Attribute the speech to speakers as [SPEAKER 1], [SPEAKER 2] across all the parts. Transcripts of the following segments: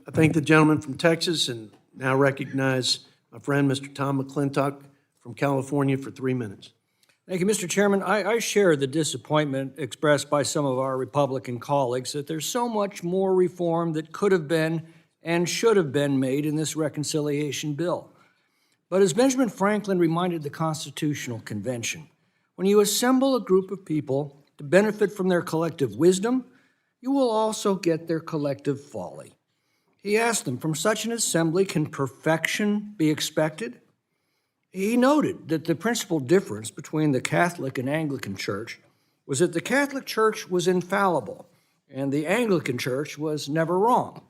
[SPEAKER 1] I thank the gentleman from Texas and now recognize my friend, Mr. Tom McClintock from California for 3 minutes.
[SPEAKER 2] Thank you, Mr. Chairman. I share the disappointment expressed by some of our Republican colleagues that there's so much more reform that could have been and should have been made in this reconciliation bill. But as Benjamin Franklin reminded the Constitutional Convention, when you assemble a group of people to benefit from their collective wisdom, you will also get their collective folly. He asked them, from such an assembly, can perfection be expected? He noted that the principal difference between the Catholic and Anglican Church was that the Catholic Church was infallible and the Anglican Church was never wrong.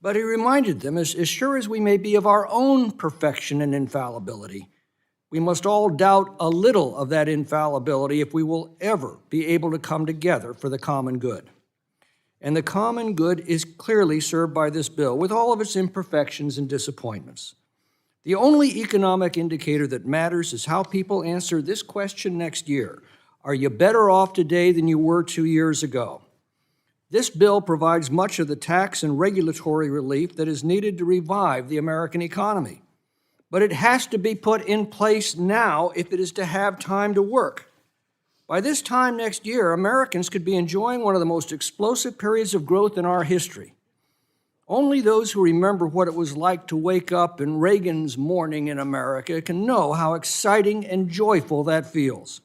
[SPEAKER 2] But he reminded them, as sure as we may be of our own perfection and infallibility, we must all doubt a little of that infallibility if we will ever be able to come together for the common good. And the common good is clearly served by this bill, with all of its imperfections and disappointments. The only economic indicator that matters is how people answer this question next year. Are you better off today than you were 2 years ago? This bill provides much of the tax and regulatory relief that is needed to revive the American economy. But it has to be put in place now if it is to have time to work. By this time next year, Americans could be enjoying one of the most explosive periods of growth in our history. Only those who remember what it was like to wake up in Reagan's morning in America can know how exciting and joyful that feels.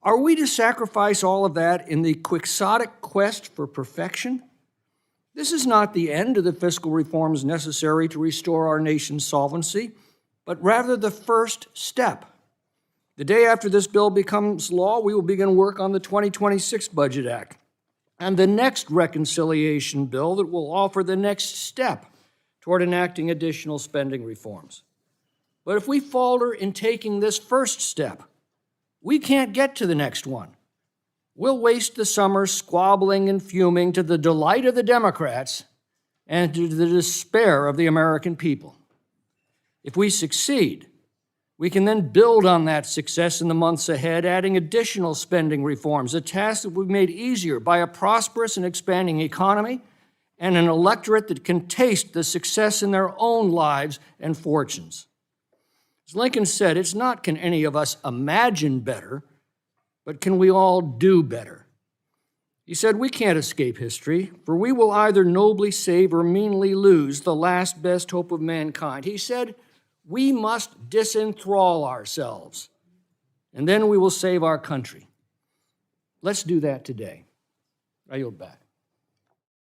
[SPEAKER 2] Are we to sacrifice all of that in the quixotic quest for perfection? This is not the end of the fiscal reforms necessary to restore our nation's solvency, but rather the first step. The day after this bill becomes law, we will begin work on the 2026 Budget Act and the next reconciliation bill that will offer the next step toward enacting additional spending reforms. But if we falter in taking this first step, we can't get to the next one. We'll waste the summer squabbling and fuming to the delight of the Democrats and to the despair of the American people. If we succeed, we can then build on that success in the months ahead, adding additional spending reforms, a task that will be made easier by a prosperous and expanding economy and an electorate that can taste the success in their own lives and fortunes. As Lincoln said, it's not can any of us imagine better, but can we all do better? He said, we can't escape history, for we will either nobly save or meanly lose the last best hope of mankind. He said, we must disenthrall ourselves, and then we will save our country. Let's do that today. I yield back.